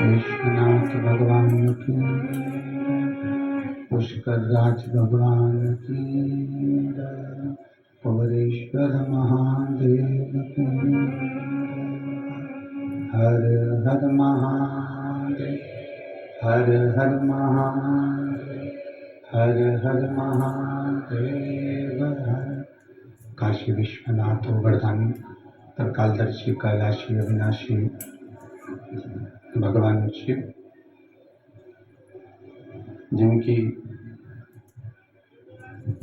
विश्वनाथ भगवान की, पुष्कर राज भगवान की, पवरेश्वर महादेव की। हर हर महादेव, हर हर महादेव, हर हर महादेव हर। काशी विश्वनाथ गोवर्धन त्रिकालदर्शी कैलाशी अविनाशी भगवान शिव, जिनकी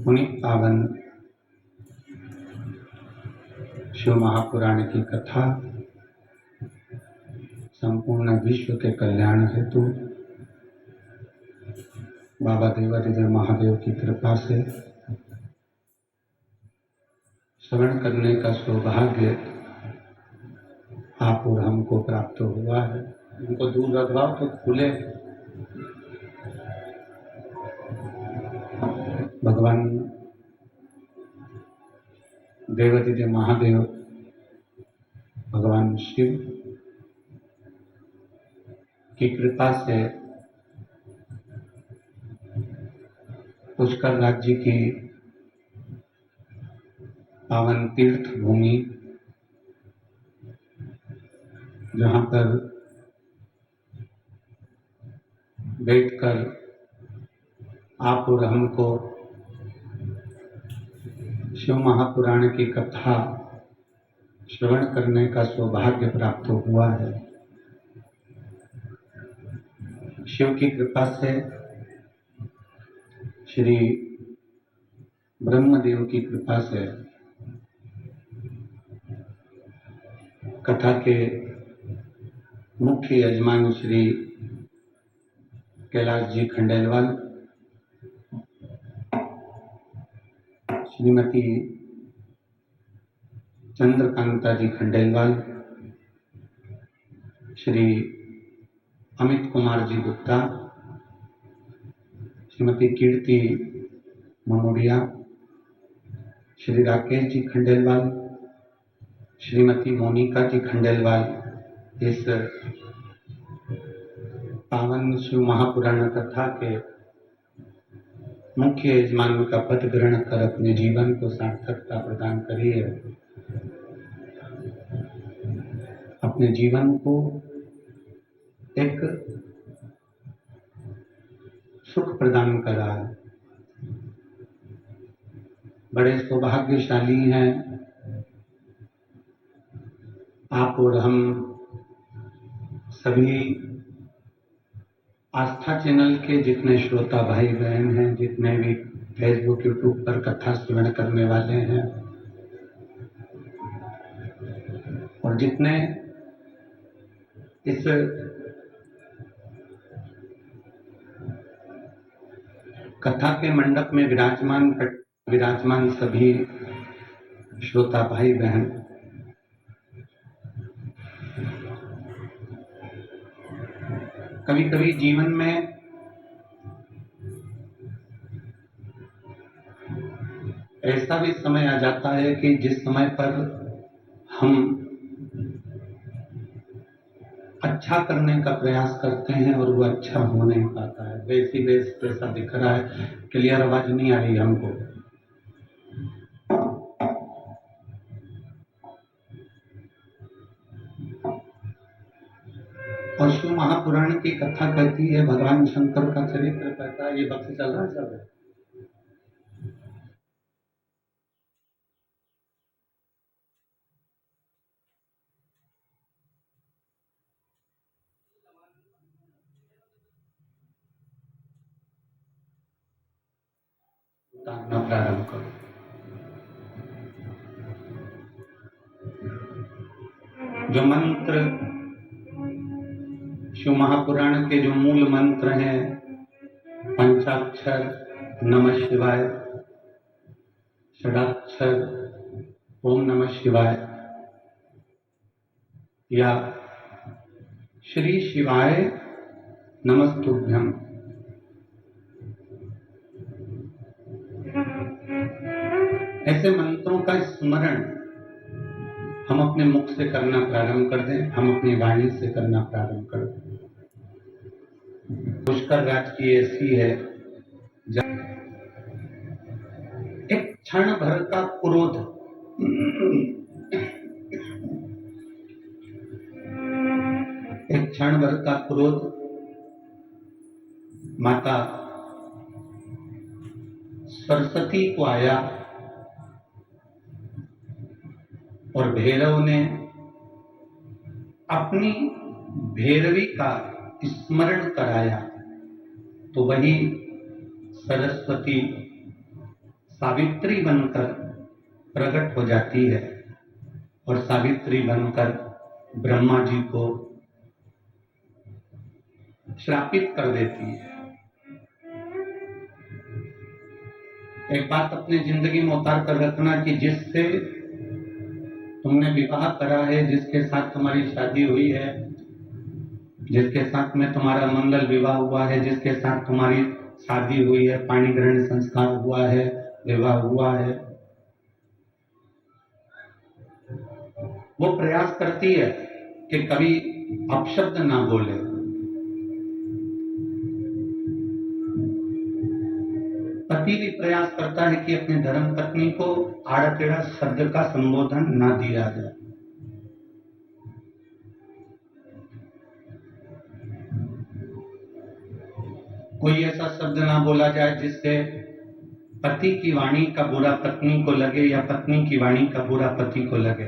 पुनीत पावन शिव महापुराण की कथा संपूर्ण विश्व के कल्याण हेतु बाबा देवादिदेव महादेव की कृपा से श्रवण करने का सौभाग्य आप और हमको प्राप्त हुआ है। उनको दूर रखवाओ तो खुले। भगवान देवादिदेव महादेव, भगवान भगवान शिव की कृपा से पुष्कर राज्य की पावन तीर्थ भूमि, जहाँ पर बैठकर आप और हमको शिव महापुराण की कथा श्रवण करने का सौभाग्य प्राप्त हुआ है। शिव की कृपा से, श्री ब्रह्मदेव की कृपा से कथा के मुख्य यजमान श्री कैलाश जी खंडेलवाल, श्रीमती चंद्रकांता जी खंडेलवाल, श्री अमित कुमार जी गुप्ता, श्रीमती कीर्ति मनोरिया, श्री राकेश जी खंडेलवाल, श्रीमती मोनिका जी खंडेलवाल इस पावन शिव महापुराण कथा के मुख्य यजमान का पद ग्रहण कर अपने जीवन को सार्थकता प्रदान करी है। अपने जीवन को एक सुख प्रदान करा है। बड़े सौभाग्यशाली हैं आप और हम सभी आस्था चैनल के जितने श्रोता भाई बहन हैं, जितने भी फेसबुक यूट्यूब पर कथा श्रवण करने वाले हैं और जितने इस कथा के मंडप में विराजमान सभी श्रोता भाई बहन, कभी कभी जीवन में ऐसा भी समय आ जाता है कि जिस समय पर हम अच्छा करने का प्रयास करते हैं और वो अच्छा हो नहीं पाता है। वैसी ऐसा दिख रहा है। क्लियर आवाज नहीं आ रही हमको। और शिव महापुराण की कथा कहती है, भगवान शंकर का चरित्र कहता है। ये वक्त चल रहा सब है। उतारना प्रारंभ करो। जो मंत्र शिव महापुराण के जो मूल मंत्र हैं, पंचाक्षर नमः शिवाय, षडाक्षर ओम नमः शिवाय या श्री शिवाय नमस्तुभ्यम, ऐसे मंत्रों का स्मरण हम अपने मुख से करना प्रारंभ कर दें, हम अपनी वाणी से करना प्रारंभ कर दें। पुष्कर राज की ऐसी है, जब एक क्षण भर का क्रोध माता सरस्वती को आया और भैरव ने अपनी भैरवी का स्मरण कराया, तो वही सरस्वती सावित्री बनकर प्रकट हो जाती है और सावित्री बनकर ब्रह्मा जी को श्रापित कर देती है। एक बात अपनी जिंदगी में उतार कर रखना कि जिससे तुमने विवाह करा है, जिसके साथ तुम्हारी शादी हुई है, जिसके साथ में तुम्हारा मंगल विवाह हुआ है, जिसके साथ तुम्हारी शादी हुई है, पाणी ग्रहण संस्कार हुआ है, विवाह हुआ है, वो प्रयास करती है कि कभी अपशब्द ना बोले। पति भी प्रयास करता है कि अपनी धर्म पत्नी को आड़ा टेढ़ा शब्द का संबोधन ना दिया जाए। कोई ऐसा शब्द ना बोला जाए जिससे पति की वाणी का बुरा पत्नी को लगे या पत्नी की वाणी का बुरा पति को लगे।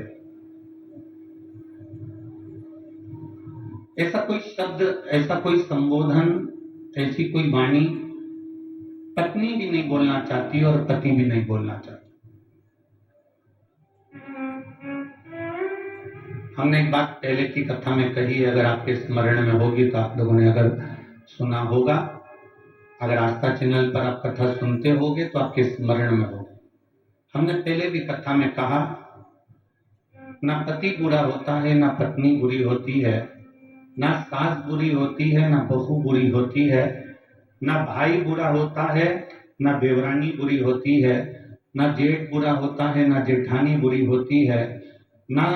ऐसा कोई शब्द, ऐसा कोई संबोधन, ऐसी कोई वाणी पत्नी भी नहीं बोलना चाहती और पति भी नहीं बोलना चाहता। हमने एक बात पहले की कथा में कही है, अगर आपके स्मरण में होगी तो आप लोगों ने अगर सुना होगा, अगर आस्था चैनल पर आप कथा सुनते होगे तो आपके स्मरण में होगा। हमने पहले भी कथा में कहा, ना पति बुरा होता है, ना पत्नी बुरी होती है, ना सास बुरी होती है, ना बहू बुरी होती है, ना भाई बुरा होता है, ना देवरानी बुरी होती है, ना जेठ बुरा होता है, ना जेठानी बुरी होती है, ना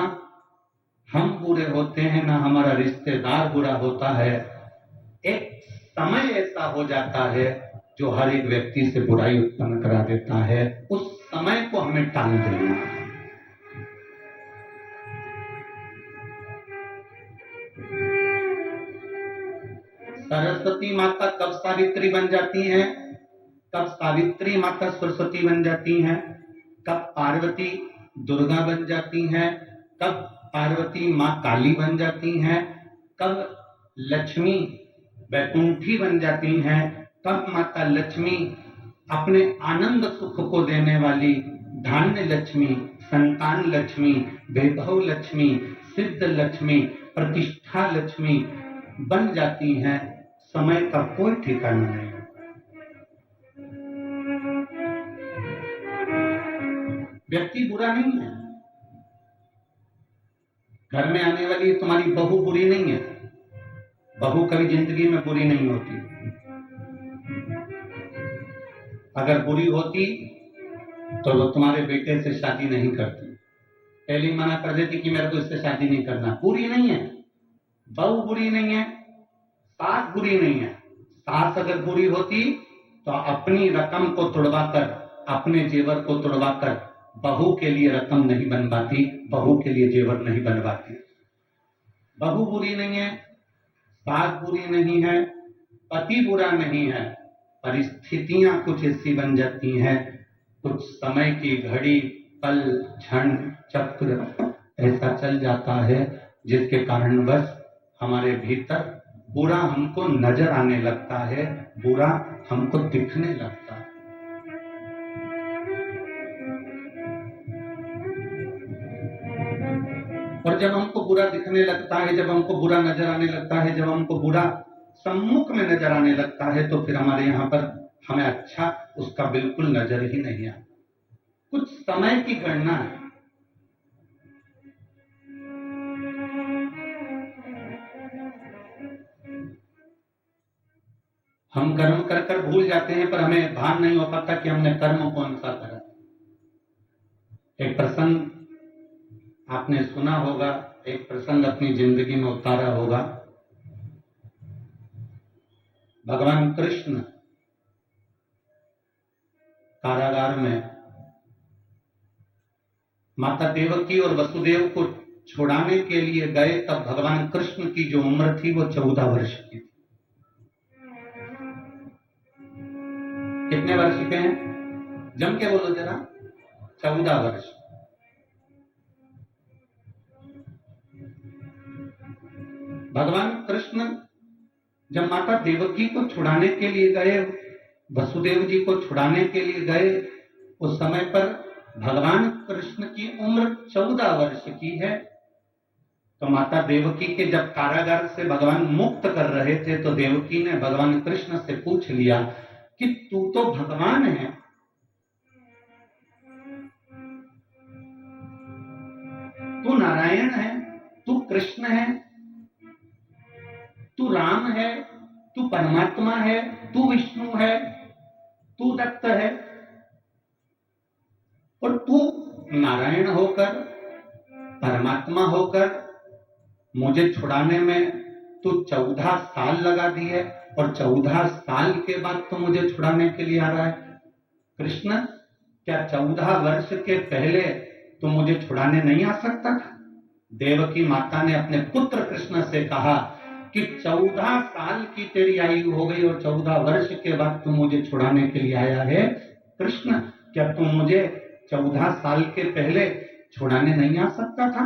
हम बुरे होते हैं, ना हमारा रिश्तेदार बुरा होता है। एक समय ऐसा हो जाता है जो हर एक व्यक्ति से बुराई उत्पन्न करा देता है। उस समय को हमें टाल देना है। सरस्वती माता कब सावित्री बन जाती हैं? कब सावित्री माता सरस्वती बन जाती हैं? कब पार्वती दुर्गा बन जाती हैं? कब पार्वती माँ काली बन जाती हैं? कब लक्ष्मी वैकुंठी बन जाती हैं? कब माता लक्ष्मी अपने आनंद सुख को देने वाली धान्य लक्ष्मी, संतान लक्ष्मी, वैभव लक्ष्मी, सिद्ध लक्ष्मी, प्रतिष्ठा लक्ष्मी बन जाती हैं? समय का कोई ठिकाना नहीं। व्यक्ति बुरा नहीं है। घर में आने वाली तुम्हारी बहू बुरी नहीं है। बहू कभी जिंदगी में बुरी नहीं होती। अगर बुरी होती तो वो तुम्हारे बेटे से शादी नहीं करती, पहले ही मना कर देती कि मेरे को इससे शादी नहीं करना। बुरी नहीं है, बहू बुरी नहीं है, सास बुरी नहीं है। सास अगर बुरी होती तो अपनी रकम को तुड़वाकर, अपने जेवर को तुड़वाकर बहू के लिए रकम नहीं बनवाती, बहू के लिए जेवर नहीं बनवाती। बहू बुरी नहीं है, सास बुरी नहीं है, पति बुरा नहीं है। परिस्थितियां कुछ ऐसी बन जाती हैं, कुछ समय की घड़ी, पल, क्षण, चक्र ऐसा चल जाता है जिसके कारण बस हमारे भीतर बुरा हमको नजर आने लगता है, बुरा हमको दिखने लगता है। और जब हमको बुरा दिखने लगता है, जब हमको बुरा नजर आने लगता है, जब हमको बुरा सम्मुख में नजर आने लगता है, तो फिर हमारे यहाँ पर हमें अच्छा उसका बिल्कुल नजर ही नहीं आता। कुछ समय की गणना है। हम कर्म कर कर भूल जाते हैं, पर हमें भान नहीं हो पाता कि हमने कर्म कौन सा करा। एक प्रसंग आपने सुना होगा, एक प्रसंग अपनी जिंदगी में उतारा होगा। भगवान कृष्ण कारागार में माता देवकी और वसुदेव को छुड़ाने के लिए गए, तब भगवान कृष्ण की जो उम्र थी वो 14 वर्ष की थी। कितने वर्ष के हैं? जम के बोलो जरा। 14 वर्ष। भगवान कृष्ण जब माता देवकी को छुड़ाने के लिए गए, वसुदेव जी को छुड़ाने के लिए गए, उस समय पर भगवान कृष्ण की उम्र 14 वर्ष की है। तो माता देवकी के जब कारागार से भगवान मुक्त कर रहे थे, तो देवकी ने भगवान कृष्ण से पूछ लिया कि तू तो भगवान है, तू नारायण है, तू कृष्ण है, तू राम है, तू परमात्मा है, तू विष्णु है, तू दत्त है, और तू नारायण होकर परमात्मा होकर मुझे छुड़ाने में तू 14 साल लगा दिए और 14 साल के बाद तू मुझे छुड़ाने के लिए आ रहा है। कृष्ण, क्या 14 वर्ष के पहले तू मुझे छुड़ाने नहीं आ सकता था? देवकी माता ने अपने पुत्र कृष्ण से कहा कि 14 साल की तेरी आयु हो गई और 14 वर्ष के बाद तू मुझे छुड़ाने के लिए आया है। कृष्ण, क्या तू मुझे 14 साल के पहले छुड़ाने नहीं आ सकता था?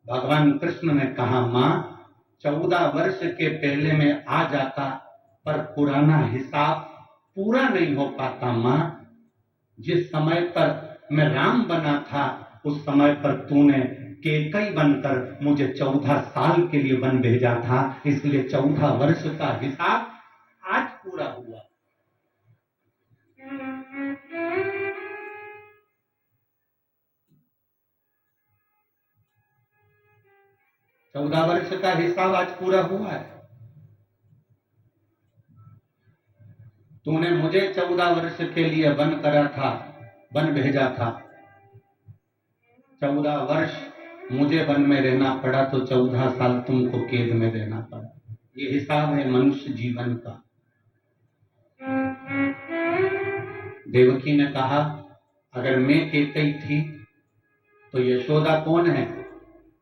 भगवान कृष्ण ने कहा, मां, 14 वर्ष के पहले मैं आ जाता, पर पुराना हिसाब पूरा नहीं हो पाता। मां, जिस समय पर मैं राम बना था उस समय पर तूने केकई बनकर मुझे 14 साल के लिए वन भेजा था, इसलिए 14 वर्ष का हिसाब आज पूरा हुआ। 14 वर्ष का हिसाब आज पूरा हुआ है। तूने मुझे 14 वर्ष के लिए वन करा था, वन भेजा था। 14 वर्ष मुझे वन में रहना पड़ा तो 14 साल तुमको कैद में रहना पड़ा। ये हिसाब है मनुष्य जीवन का। देवकी ने कहा, अगर मैं केकई थी तो यशोदा कौन है?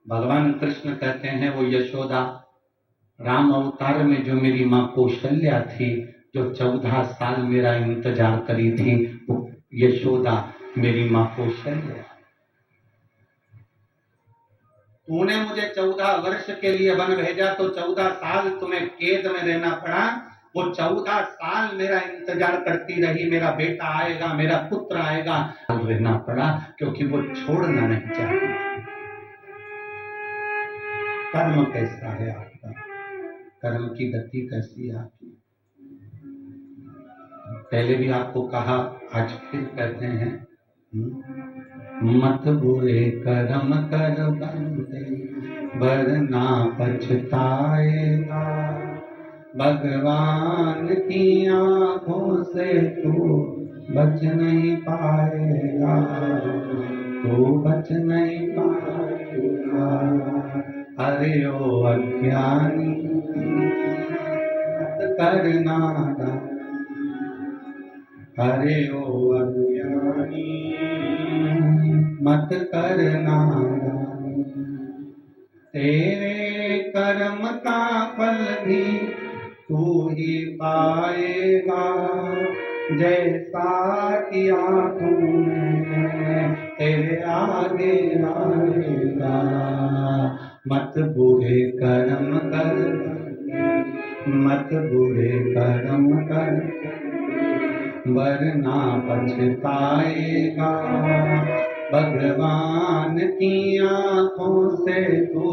भगवान कृष्ण कहते हैं, वो यशोदा राम अवतार में जो मेरी मां कौशल्या थी, जो 14 साल मेरा इंतजार करी थी, वो यशोदा मेरी मां कौशल्या। तूने मुझे 14 वर्ष के लिए वन भेजा तो 14 साल तुम्हें कैद में रहना पड़ा। वो 14 साल मेरा इंतजार करती रही, मेरा बेटा आएगा, मेरा पुत्र आएगा, रहना पड़ा क्योंकि वो छोड़ना नहीं चाहती। कर्म कैसा है आपका? कर्म की गति कैसी है आपकी? पहले भी आपको कहा, आज फिर कहते हैं, मत बुरे कर्म कर बंदे, वरना पछताएगा। भगवान की आंखों से तू बच नहीं पाएगा, तू बच नहीं पाएगा। अरे ओ अज्ञानी मत करना दान, अरे ओ अज्ञानी मत करना दान। तेरे कर्म का फल भी तू ही पाएगा, जैसा किया तूने तेरे आगे आएगा। मत बुरे कर्म कर, मत बुरे कर्म कर, वरना पछताएगा। भगवान की आंखों से तू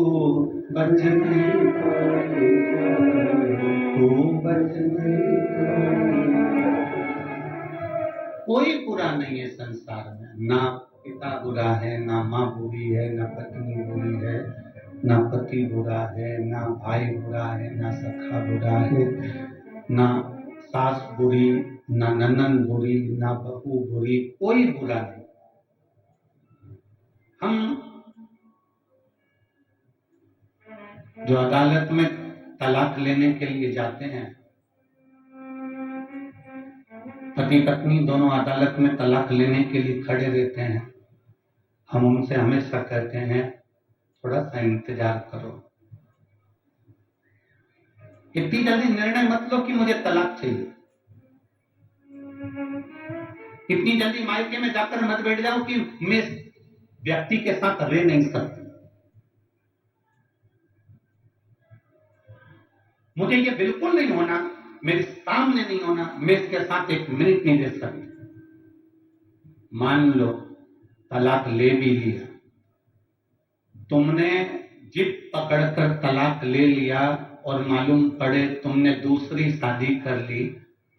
बच नहीं पाएगा, तू बच नहीं पाएगा। कोई बुरा नहीं है संसार में, ना पिता बुरा है, ना माँ बुरी है, ना पत्नी बुरी है, ना पति बुरा है, ना भाई बुरा है, ना सखा बुरा है, ना सास बुरी, ना ननन बुरी, ना बहू बुरी, कोई बुरा नहीं। हम जो अदालत में तलाक लेने के लिए जाते हैं, पति पत्नी दोनों अदालत में तलाक लेने के लिए खड़े रहते हैं, हम उनसे हमेशा कहते हैं, थोड़ा सा इंतजार करो, इतनी जल्दी निर्णय मत लो कि मुझे तलाक चाहिए। इतनी जल्दी मायके में जाकर मत बैठ जाओ कि मैं व्यक्ति के साथ रह नहीं सकती, मुझे ये बिल्कुल नहीं होना, मेरे सामने नहीं होना, मैं इसके साथ एक मिनट नहीं दे सकती। मान लो तलाक ले भी लिया, तुमने जिद पकड़कर तलाक ले लिया और मालूम पड़े तुमने दूसरी शादी कर ली,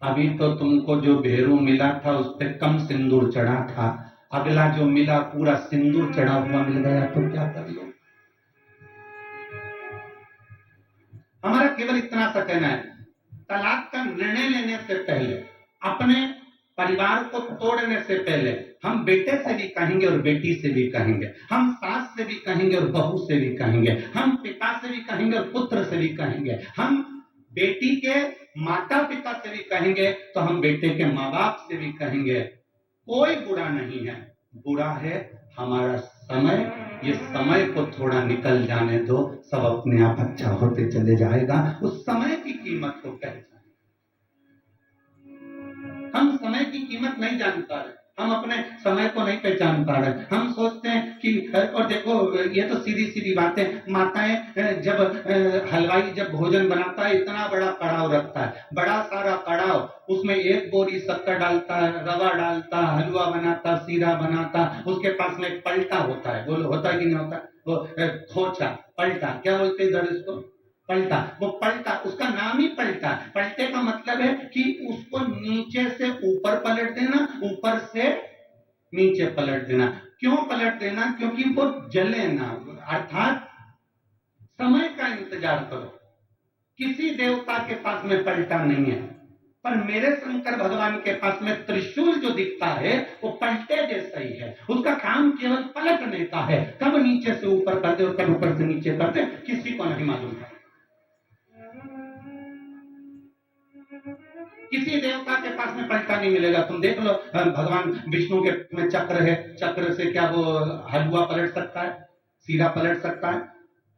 अभी तो तुमको जो भेरू मिला था उस पर कम सिंदूर चढ़ा था, अगला जो मिला पूरा सिंदूर चढ़ा हुआ मिल गया, तो क्या कर लो? हमारा केवल इतना सा कहना है, तलाक का निर्णय लेने से पहले अपने परिवार को तोड़ने से पहले हम बेटे से भी कहेंगे और बेटी से भी कहेंगे, हम सास से भी कहेंगे और बहू से भी कहेंगे, हम पिता से भी कहेंगे और पुत्र से भी कहेंगे, हम बेटी के माता पिता से भी कहेंगे तो हम बेटे के माँ बाप से भी कहेंगे। कोई बुरा नहीं है, बुरा है हमारा समय। ये समय को थोड़ा निकल जाने दो, सब अपने आप अच्छा होते चले जाएगा। उस समय की कीमत को पहचान। हम समय की कीमत नहीं जान पा रहे, हम अपने समय को नहीं पहचान पा रहे। हम सोचते हैं कि, और देखो ये तो सीधी सीधी बातें, माताएं जब हलवाई जब भोजन बनाता है इतना बड़ा कड़ाव रखता है, बड़ा सारा कड़ाव, उसमें एक बोरी शक्कर डालता है, रवा डालता, हलवा बनाता, सीरा बनाता, उसके पास में एक पलटा होता है, बोलो होता है कि नहीं होता, वो खोचा पलटा, क्या बोलते हैं इधर इसको, पलटा। वो पलटा, उसका नाम ही पलटा। पलटे का मतलब है कि उसको नीचे से ऊपर पलट देना, ऊपर से नीचे पलट देना। क्यों पलट देना? क्योंकि वो जले ना, अर्थात समय का इंतजार करो। किसी देवता के पास में पलटा नहीं है, पर मेरे शंकर भगवान के पास में त्रिशूल जो दिखता है वो पलटे जैसा ही है। उसका काम केवल पलटने का है, कब नीचे से ऊपर कर दे और कब ऊपर से नीचे कर दे किसी को नहीं मालूम है। किसी देवता के पास में पलटा नहीं मिलेगा। तुम देख लो भगवान विष्णु के में चक्र है, चक्र से क्या वो हलवा पलट सकता है, सीरा पलट सकता है?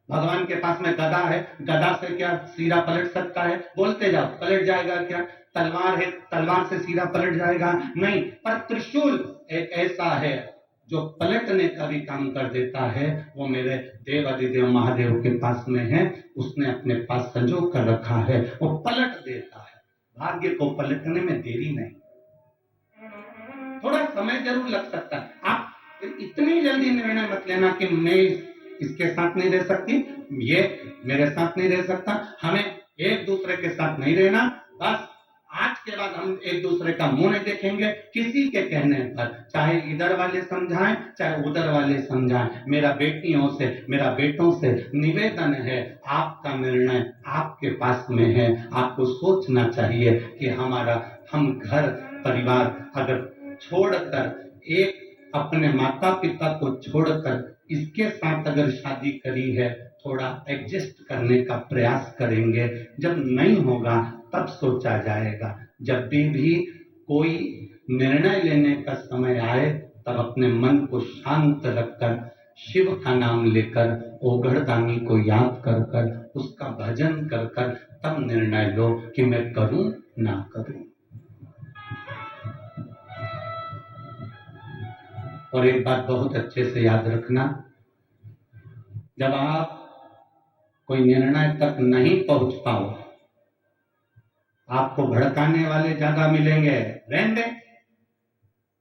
भगवान के पास में गदा है, गदा से क्या सीरा पलट सकता है? बोलते जाओ, पलट जाएगा क्या? तलवार है, तलवार से सीरा पलट जाएगा? नहीं। पर त्रिशूल एक ऐसा है जो पलटने का भी काम कर देता है। वो मेरे देव अधिदेव महादेव के पास में है, उसने अपने पास संजो कर रखा है, वो पलट देता है। भाग्य को पलटने में देरी नहीं, थोड़ा समय जरूर लग सकता है। आप इतनी जल्दी निर्णय मत लेना कि मैं इसके साथ नहीं रह सकती, ये मेरे साथ नहीं रह सकता। हमें एक दूसरे के साथ नहीं रहना, बस आज के बाद हम एक दूसरे का मुंह नहीं देखेंगे किसी के कहने पर, चाहे इधर वाले समझाएं चाहे उधर वाले समझाएं। मेरा बेटियों से, मेरा बेटों से निवेदन है, आपका निर्णय आपके पास में है। आपको सोचना चाहिए कि हम घर परिवार अगर छोड़कर, एक अपने माता पिता को छोड़कर इसके साथ अगर शादी करी है, थोड़ा एडजस्ट करने का प्रयास करेंगे। जब नहीं होगा तब सोचा जाएगा। जब भी कोई निर्णय लेने का समय आए तब अपने मन को शांत रखकर, शिव का नाम लेकर, ओघड़दानी को याद कर कर, उसका भजन कर कर तब निर्णय लो कि मैं करूं ना करूं। और एक बात बहुत अच्छे से याद रखना, जब आप कोई निर्णय तक नहीं पहुंच पाओ, आपको भड़काने वाले ज्यादा मिलेंगे। रहने दे,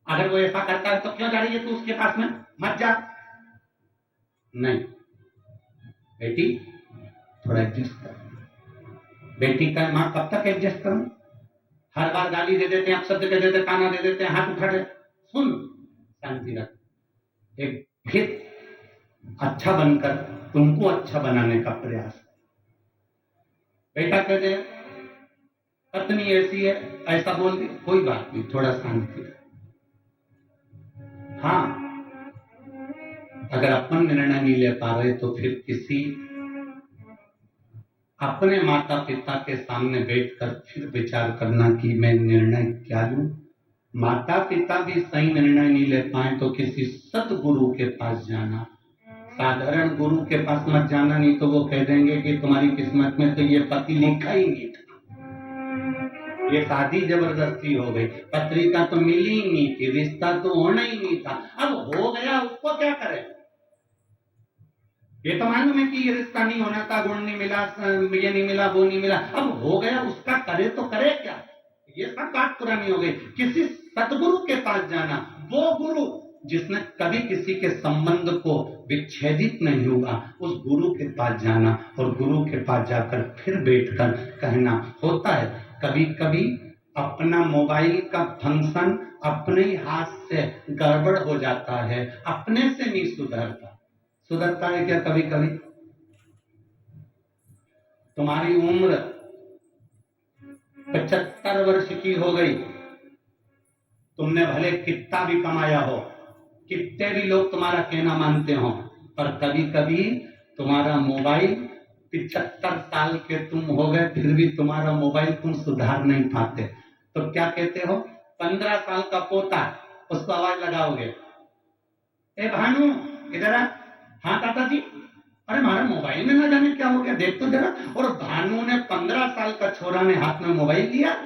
अगर वो ऐसा करता है तो क्यों जा रही है तू उसके पास में, मत जा। नहीं बेटी, थोड़ा एडजस्ट कर। बेटी का मां कब तक एडजस्ट करूं? हर बार गाली दे देते हैं, अपशब्द कह देते, ताना दे देते हैं, हाथ उठा दे। सुन, शांति रख, एक फिर अच्छा बनकर तुमको अच्छा बनाने का प्रयास। बेटा कह दे पत्नी ऐसी है, ऐसा बोल दी, कोई बात नहीं, थोड़ा शांति। हाँ, अगर अपन निर्णय नहीं ले पा रहे तो फिर किसी अपने माता पिता के सामने बैठकर फिर विचार करना कि मैं निर्णय क्या लूं। माता पिता भी सही निर्णय नहीं ले पाए तो किसी सतगुरु के पास जाना। साधारण गुरु के पास मत जाना, नहीं तो वो कह देंगे कि तुम्हारी किस्मत में तो ये पति लिखा ही नहीं था, ये शादी जबरदस्ती हो गई, पत्रिका तो मिली ही नहीं थी, रिश्ता तो होना ही नहीं था। अब हो गया, उसको क्या करे? ये तो मालूम है कि ये रिश्ता नहीं होना था, गुण नहीं मिला, ये नहीं मिला, वो नहीं मिला, अब हो गया, उसका करे तो करे क्या? ये सब बात पुरानी हो गई। किसी सतगुरु के पास जाना, वो गुरु जिसने कभी किसी के संबंध को विच्छेदित नहीं हुआ, उस गुरु के पास जाना और गुरु के पास जाकर फिर बैठकर कहना। होता है कभी कभी अपना मोबाइल का फंक्शन अपने ही हाथ से गड़बड़ हो जाता है, अपने से नहीं सुधरता। सुधरता है क्या कभी कभी? तुम्हारी उम्र 75 वर्ष की हो गई, तुमने भले कितना भी कमाया हो, कितने भी लोग तुम्हारा कहना मानते हो, पर कभी कभी तुम्हारा मोबाइल 75 साल के तुम हो गए फिर भी तुम्हारा मोबाइल तुम सुधार नहीं पाते। तो क्या कहते हो, 15 साल का पोता, उसको आवाज लगाओगे, ए भानु इधर आ। हाँ दादाजी। अरे हमारा मोबाइल में ना जाने क्या हो गया, देख तो जरा। और भानु ने 15 साल का छोरा ने हाथ में मोबाइल लिया,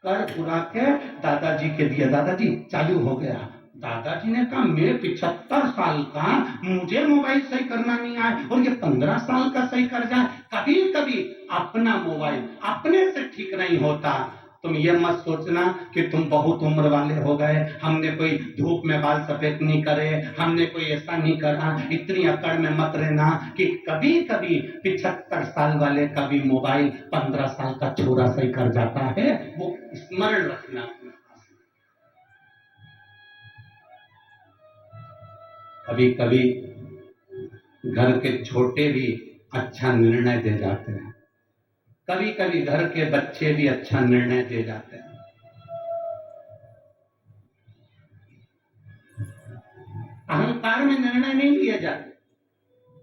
कर पुरा के दादाजी के दिया, दादाजी चालू हो गया। दादाजी ने कहा मैं 75 साल का, मुझे मोबाइल सही करना नहीं आए और ये 15 साल का सही कर जाए। कभी कभी अपना मोबाइल अपने से ठीक नहीं होता। तुम ये मत सोचना कि तुम बहुत उम्र वाले हो गए, हमने कोई धूप में बाल सफेद नहीं करे, हमने कोई ऐसा नहीं करा, इतनी अकड़ में मत रहना कि कभी कभी 75 साल वाले का भी मोबाइल 15 साल का छोरा सही कर जाता है। वो स्मरण रखना। कभी कभी घर के छोटे भी अच्छा निर्णय दे जाते हैं, कभी कभी घर के बच्चे भी अच्छा निर्णय दे जाते हैं। अहंकार में निर्णय नहीं लिए जाते।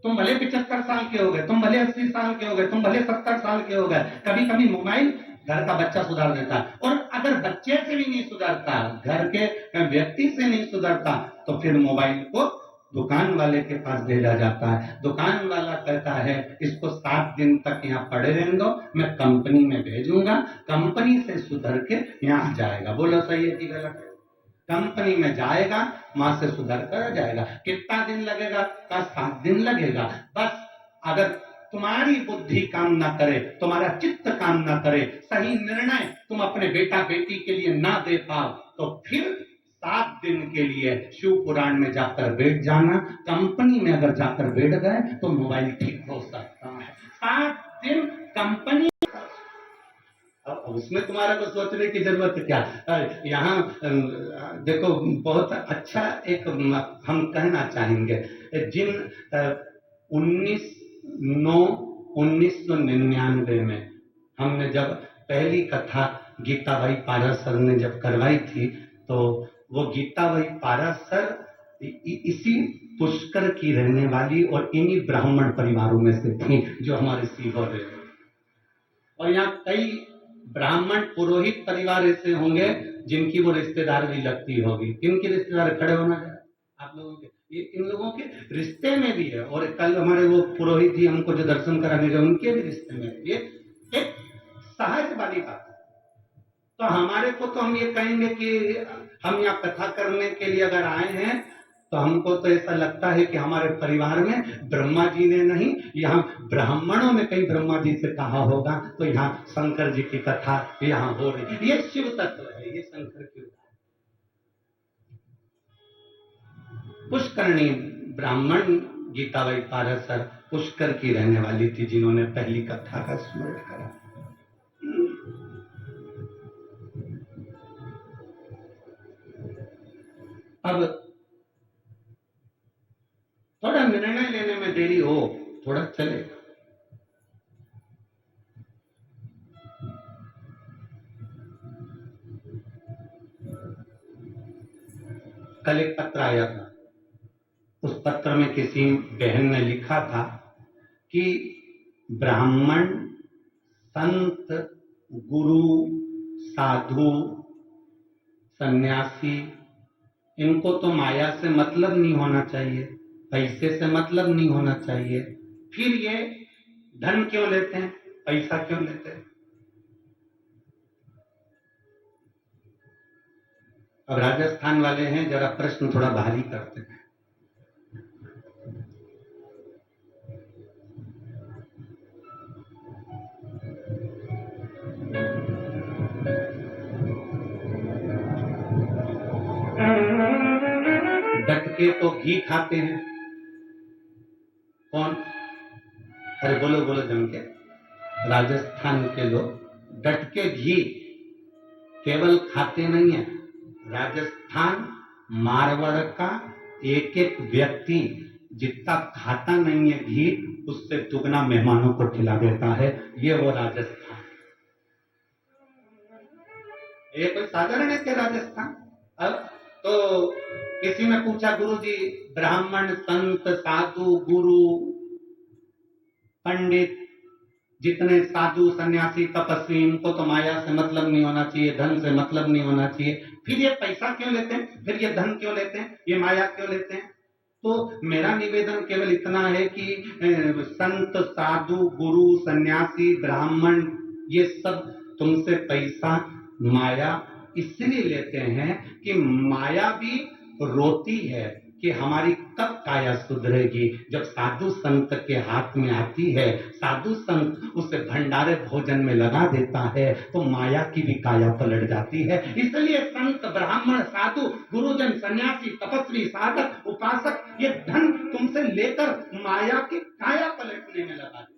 तुम भले 75 साल के हो गए, तुम भले 80 साल के हो गए, तुम भले 70 साल के हो गए, कभी कभी मोबाइल घर का बच्चा सुधार देता है। और अगर बच्चे से भी नहीं सुधरता, घर के व्यक्ति से नहीं सुधरता, तो फिर मोबाइल को दुकान वाले के पास भेजा जाता है। दुकान वाला कहता है इसको 7 दिन तक यहाँ पड़े रहने दो, मैं कंपनी में भेजूंगा, कंपनी से सुधर के यहाँ जाएगा। बोलो सही है कि गलत है? कंपनी में जाएगा, वहां से सुधर कर जाएगा। कितना दिन लगेगा? 7 दिन लगेगा। बस अगर तुम्हारी बुद्धि काम ना करे, तुम्हारा चित्त काम ना करे, सही निर्णय तुम अपने बेटा बेटी के लिए ना दे पाओ, तो फिर 7 दिन के लिए शिव पुराण में जाकर बैठ जाना। कंपनी में अगर जाकर बैठ गए तो मोबाइल ठीक हो सकता है। 7 दिन कंपनी, उसमें तुम्हारा को सोचने की जरूरत क्या। यहाँ देखो बहुत अच्छा एक हम कहना चाहेंगे, जिन 1999 में हमने जब पहली कथा गीताबाई पारस सर ने जब करवाई थी, तो वो गीताबाई पारस सर इसी पुष्कर की रहने वाली और इन्हीं ब्राह्मण परिवारों में से थी जो हमारे सीहोर है। और यहाँ कई ब्राह्मण पुरोहित परिवार ऐसे होंगे जिनकी वो रिश्तेदार भी लगती होगी। किनकी रिश्तेदार? खड़े होना आप लोगों के, ये इन लोगों के रिश्ते में भी है। और कल हमारे वो पुरोहित जी हमको जो दर्शन कराने गए, उनके भी रिश्ते में। ये एक सहज वाली बात है। तो हमारे को तो हम ये कहेंगे कि हम यहाँ कथा करने के लिए अगर आए हैं, तो हमको तो ऐसा लगता है कि हमारे परिवार में ब्रह्मा जी ने नहीं, यहाँ ब्राह्मणों में कहीं ब्रह्मा जी से कहा होगा, तो यहाँ शंकर जी की कथा यहाँ हो रही। ये शिव तत्व है, ये शंकर की। पुष्करणी ब्राह्मण गीताबाई पारस सर पुष्कर की रहने वाली थी, जिन्होंने पहली कथा का स्मरण करा। अब थोड़ा निर्णय लेने में देरी हो, थोड़ा चलेगा। कल एक पत्र आया था, उस पत्र में किसी बहन ने लिखा था कि ब्राह्मण, संत, गुरु, साधु, सन्यासी, इनको तो माया से मतलब नहीं होना चाहिए, पैसे से मतलब नहीं होना चाहिए, फिर ये धन क्यों लेते हैं, पैसा क्यों लेते हैं? अब राजस्थान वाले हैं, जरा प्रश्न थोड़ा भारी करते हैं। डटके तो घी खाते हैं। कौन? अरे बोलो बोलो जम के। राजस्थान के लोग डटके घी केवल खाते नहीं है, राजस्थान मारवाड़ का एक एक व्यक्ति जितना खाता नहीं है घी, उससे दुगना मेहमानों को खिला देता है। ये वो राजस्थान। ये कोई साधारण है क्या राजस्थान? अब तो किसी ने पूछा, गुरुजी ब्राह्मण संत साधु गुरु पंडित जितने साधु सन्यासी तपस्वी, इनको तो माया से मतलब नहीं होना चाहिए, धन से मतलब नहीं होना चाहिए, फिर ये पैसा क्यों लेते हैं, फिर ये धन क्यों लेते हैं, ये माया क्यों लेते हैं? तो मेरा निवेदन केवल इतना है कि संत साधु गुरु सन्यासी ब्राह्मण ये सब तुमसे पैसा माया इसलिए लेते हैं कि माया भी रोती है कि हमारी कब काया सुधरेगी। जब साधु संत के हाथ में आती है, साधु संत उसे भंडारे भोजन में लगा देता है, तो माया की भी काया पलट जाती है। इसलिए संत ब्राह्मण साधु गुरुजन सन्यासी तपस्वी साधक उपासक ये धन तुमसे लेकर माया की काया पलटने में लगा देते।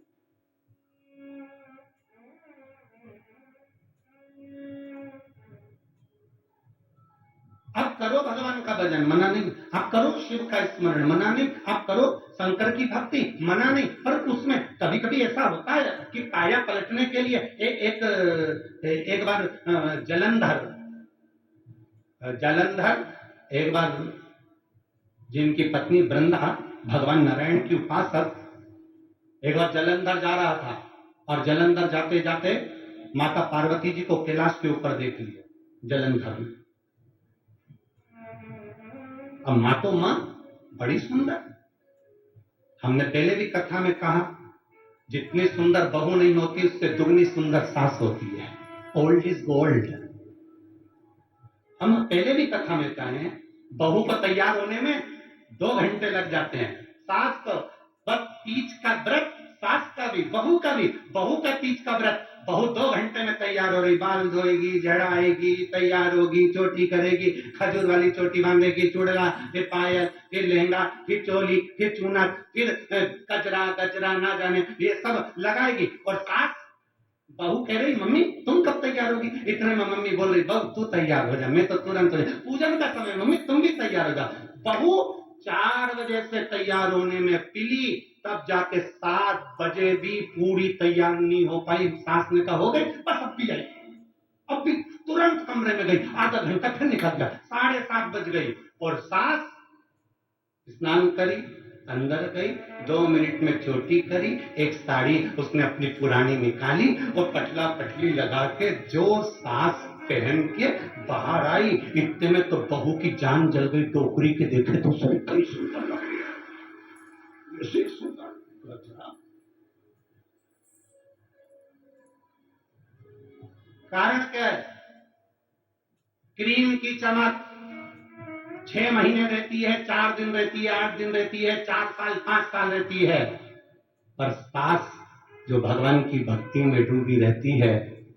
आप करो भगवान का भजन, मना नहीं। आप करो शिव का स्मरण, मना नहीं। आप करो शंकर की भक्ति, मना नहीं। पर उसमें कभी कभी ऐसा होता है कि काया पलटने के लिए एक बार जलंधर एक बार जिनकी पत्नी वृंदा भगवान नारायण की उपासक, एक बार जलंधर जा रहा था और जलंधर जाते जाते माता पार्वती जी को कैलाश के ऊपर देख लिया जलंधर में। अब माँ तो माँ बड़ी सुंदर, हमने पहले भी कथा में कहा, जितनी सुंदर बहू नहीं होती उससे दुगनी सुंदर सास होती है। Old is gold. हम पहले भी कथा में कहे, बहू को तैयार होने में 2 घंटे लग जाते हैं, सास को बस तीज का व्रत, सास का भी बहू का भी, बहू का तीज का व्रत, बहू 2 घंटे में तैयार हो रही, बाल धोएगी, जड़ाएगी, तैयार होगी, चोटी करेगी, खजूर वाली चोटी बांधेगी, चूड़ला, फिर पायल, फिर लहंगा, फिर चोली, फिर चूनर, फिर कचरा कचरा ना जाने ये सब लगाएगी। और सास बहू कह रही, मम्मी तुम कब तैयार होगी? इतने में मम्मी बोल रही, बहू तू तैयार हो जा, मैं तो तुरंत हो जा। पूजन का समय, मम्मी तुम भी तैयार हो जा। बहू 4 बजे से तैयार होने में पिली, तब जाके 7 बजे भी पूरी तैयार नहीं हो पाई। सास ने कहा हो गई, बस अब भी जाएगी। अब भी तुरंत कमरे में गई, आधा घंटा फिर निकल गया, 7:30 बज गई और सास स्नान करी, अंदर गई, 2 मिनट में चोटी करी, एक साड़ी उसने अपनी पुरानी निकाली और पटला पटली लगा के जो सास पहन के बाहर आई, इतने में तो बहू की जान जल गई। टोकरी के देखे तो सही कई सुंदर लग रही है, ऐसे सुंदर लग रहा। कारण क्या है? क्रीम की चमक 6 महीने रहती है, 4 दिन रहती है, 8 दिन रहती है, 4 साल 5 साल रहती है। पर सास जो भगवान की भक्ति में डूबी रहती है,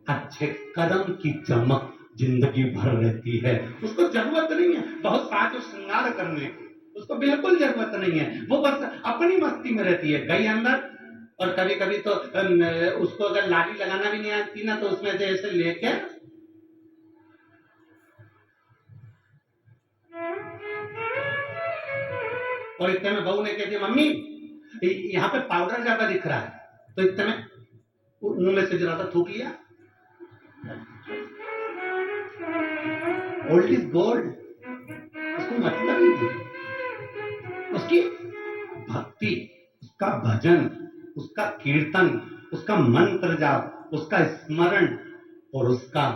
अच्छे कर्म की चमक जिंदगी भर रहती है। उसको जरूरत नहीं है बहुत साज श्रृंगार करने की, उसको बिल्कुल जरूरत नहीं है। वो बस अपनी मस्ती में रहती है, गई अंदर। और कभी कभी तो उसको अगर लाली लगाना भी नहीं आती ना, तो उसमें से ऐसे लेके और इतने में बहू ने कह दिया, मम्मी यहाँ पे पाउडर ज्यादा दिख रहा है, तो इतने में मुंह में से ज्यादा थूक लिया। ओल्ड इज गोल्ड, उसको मतलब ही नहीं। उसकी भक्ति, उसका भजन, उसका कीर्तन, उसका मंत्र जाप, उसका स्मरण और उसका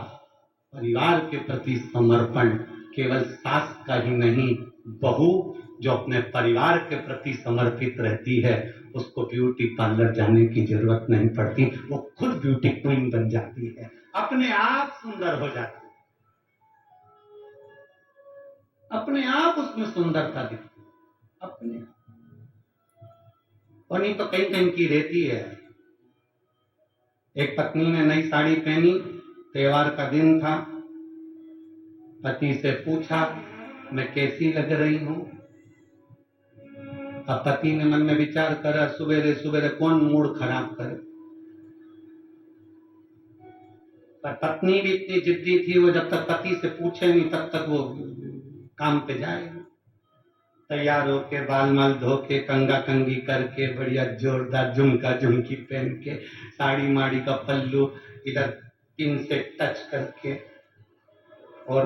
परिवार के प्रति समर्पण केवल सास का ही नहीं, बहू जो अपने परिवार के प्रति समर्पित रहती है, उसको ब्यूटी पार्लर जाने की जरूरत नहीं पड़ती। वो खुद ब्यूटी क्वीन बन जाती है, अपने आप सुंदर हो जाती है, अपने आप उसमें सुंदरता दिखती है, अपने आप। और नहीं तो कहीं कहीं की रहती है। एक पत्नी ने नई साड़ी पहनी, त्योहार का दिन था, पति से पूछा मैं कैसी लग रही हूं। अब पति ने मन में विचार करा, सुबेरे सुबेरे कौन मूड खराब करे। पर पत्नी भी इतनी जिद्दी थी, वो जब तक पति से पूछे नहीं तब तक वो काम पे जाएगी। तैयार होके, बाल माल धो के, कंगा कंगी करके, बढ़िया जोरदार झुमका झुमकी पहन के, साड़ी माड़ी का पल्लू इधर पिन से टच करके, और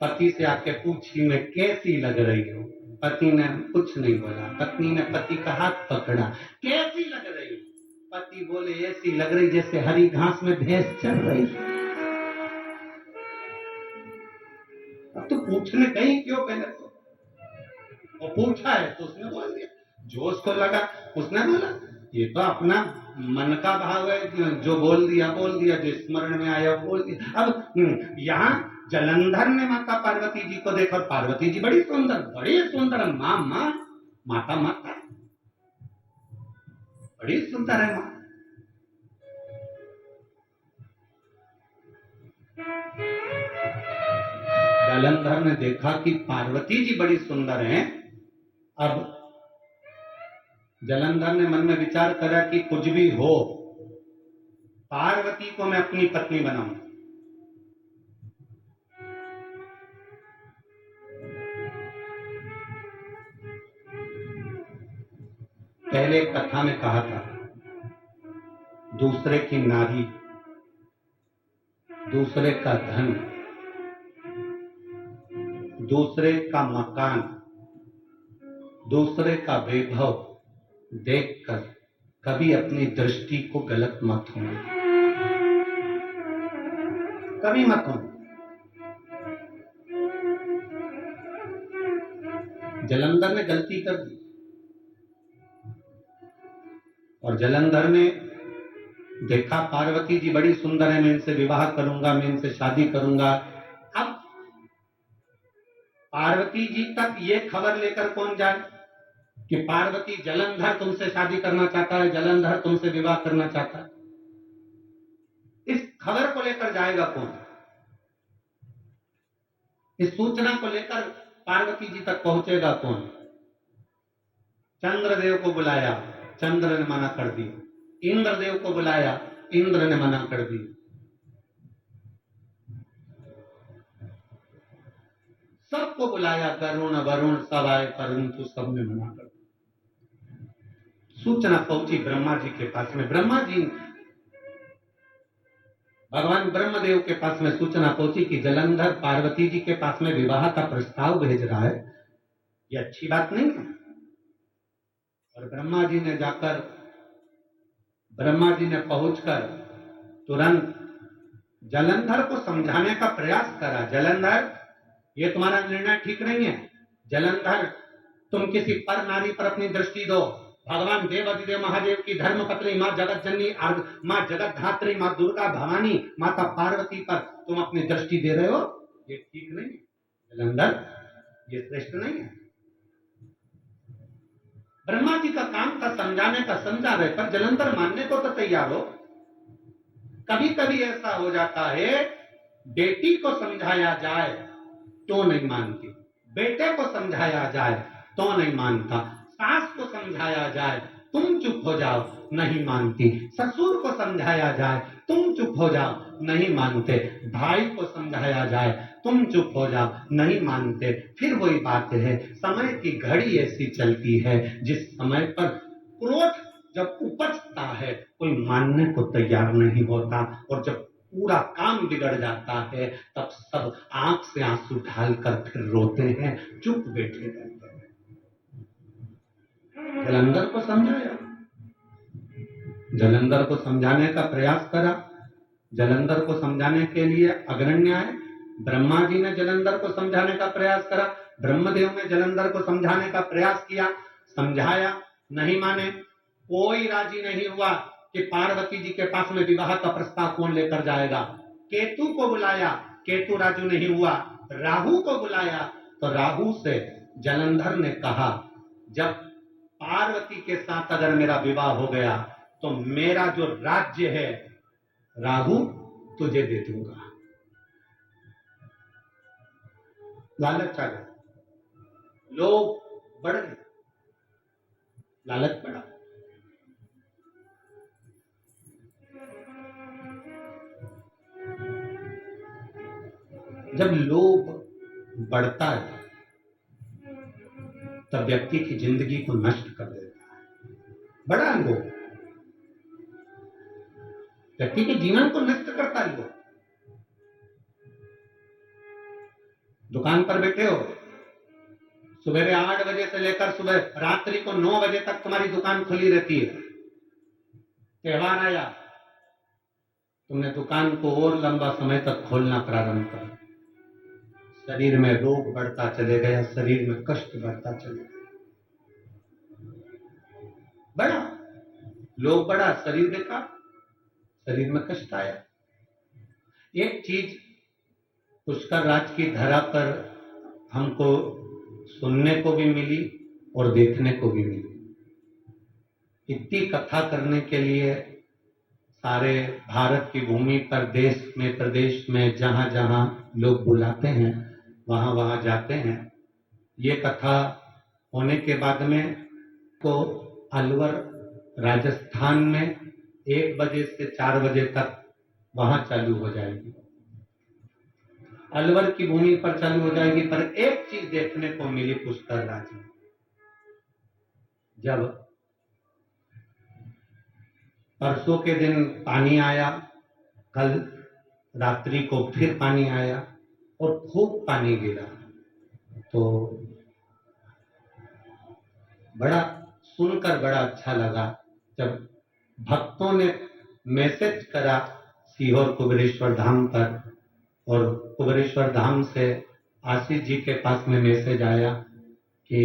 पति से आके पूछी मैं कैसी लग रही हूँ। पति ने कुछ नहीं बोला। पत्नी ने पति का हाथ पकड़ा, कैसी लग रही हूँ? पति बोले ऐसी लग रही जैसे हरी घास में भैंस चल रही। अब तो पूछने कहीं क्यों पहले तो, वो पूछा है तो उसने बोल दिया, जो उसको लगा उसने बोला। ये तो अपना मन का भाव है, जो बोल दिया, जो स्मरण में आया बोल दिया। अब यहाँ जलंधर ने माता पार्वती जी को देखा, पार्वती जी बड़ी सुंदर माँ माता बड़ी सुंदर है माँ। जलंधर ने देखा कि पार्वती जी बड़ी सुंदर हैं। अब जलंधर ने मन में विचार करा कि कुछ भी हो, पार्वती को मैं अपनी पत्नी बनाऊं। पहले कथा में कहा था, दूसरे की नारी, दूसरे का धन, दूसरे का मकान, दूसरे का वैभव देखकर कभी अपनी दृष्टि को गलत मत होने, कभी मत होने। जलंधर ने गलती कर दी और जलंधर ने देखा पार्वती जी बड़ी सुंदर है, मैं इनसे विवाह करूंगा, मैं इनसे शादी करूंगा। अब पार्वती जी तक ये खबर लेकर कौन जाए कि पार्वती जलंधर तुमसे शादी करना चाहता है, जलंधर तुमसे विवाह करना चाहता है? इस खबर को लेकर जाएगा कौन? इस सूचना को लेकर पार्वती जी तक पहुंचेगा कौन? चंद्रदेव को बुलाया, चंद्र ने मना कर दी। इंद्रदेव को बुलाया, इंद्र ने मना कर दी। सबको बुलाया, गरुण वरुण सब आए, परंतु सबने मना कर दी। सूचना पहुंची ब्रह्मा जी के पास में। ब्रह्मा जी, भगवान ब्रह्मदेव के पास में सूचना पहुंची कि जलंधर पार्वती जी के पास में विवाह का प्रस्ताव भेज रहा है, ये अच्छी बात नहीं है। और ब्रह्मा जी ने पहुंचकर तुरंत जलंधर को समझाने का प्रयास करा। जलंधर, ये तुम्हारा निर्णय ठीक नहीं है। जलंधर, तुम किसी पर नारी पर अपनी दृष्टि दो। भगवान देवाधिदेव महादेव की धर्म पत्नी माँ जगत जननी, माँ जगत धात्री, माँ दुर्गा भवानी, माता पार्वती पर तुम अपनी दृष्टि दे रहे हो, ये ठीक नहीं है। जलंधर, ये श्रेष्ठ नहीं है। ब्रह्मा जी का काम था समझाने का, समझा रहे, पर जलंधर मानने को तो तैयार हो। कभी कभी ऐसा हो जाता है, बेटी को समझाया जाए तो नहीं मानती, बेटे को समझाया जाए तो नहीं मानता, सास को समझाया जाए तुम चुप हो जाओ, नहीं मानती, ससुर को समझाया जाए तुम चुप हो जाओ, नहीं मानते, भाई को समझाया जाए तुम चुप हो जाओ, नहीं मानते। फिर वही बात है, समय की घड़ी ऐसी चलती है जिस समय पर क्रोध जब उपजता है कोई मानने को तैयार नहीं होता, और जब पूरा काम बिगड़ जाता है तब सब आंख से आंसू ढालकर फिर रोते हैं, चुप बैठे रहते हैं। जलंधर को समझाया, जलंधर को समझाने का प्रयास करा। जलंधर को समझाने के लिए अग्रण्य आए। ब्रह्मा जी ने जलंधर को समझाने का प्रयास करा, ब्रह्मदेव ने जलंधर को समझाने का प्रयास किया, समझाया, नहीं माने। कोई राजी नहीं हुआ कि पार्वती जी के पास में विवाह का प्रस्ताव कौन लेकर जाएगा। केतु को बुलाया, केतु राजू नहीं हुआ। राहु को बुलाया तो राहु से जलंधर ने कहा, जब पार्वती के साथ अगर मेरा विवाह हो गया तो मेरा जो राज्य है राहु तुझे दे दूंगा। लालच आ गया, लोग बढ़ गए, लालच बढ़ा। जब लोभ बढ़ता है तब व्यक्ति की जिंदगी को नष्ट कर देता है। बड़ा लोभ व्यक्ति के जीवन को नष्ट करता है। लोभ दुकान पर बैठे हो, सुबह 8 बजे से लेकर सुबह रात्रि को 9 बजे तक तुम्हारी दुकान खुली रहती है। त्योहार आया, तुमने दुकान को और लंबा समय तक खोलना प्रारंभ कर, शरीर में रोग बढ़ता चले गया, शरीर में कष्ट बढ़ता चले गया, बढ़ा लोग बढ़ा, शरीर देखा, शरीर में कष्ट आया। एक चीज पुष्कर राज की धरा पर हमको सुनने को भी मिली और देखने को भी मिली। इतनी कथा करने के लिए सारे भारत की भूमि पर, देश में, प्रदेश में, जहां जहां लोग बुलाते हैं वहां वहां जाते हैं। ये कथा होने के बाद में को अलवर राजस्थान में 1 बजे से 4 बजे तक वहां चालू हो जाएगी, अलवर की भूमि पर चालू हो जाएगी। पर एक चीज देखने को मिली पुष्कर राज में, जब परसों के दिन पानी आया, कल रात्रि को फिर पानी आया और खूब पानी गिरा, तो बड़ा सुनकर बड़ा अच्छा लगा जब भक्तों ने मैसेज करा सीहोर कुबेरेश्वर धाम पर, और कुबेरेश्वर धाम से आशीष जी के पास में मैसेज आया कि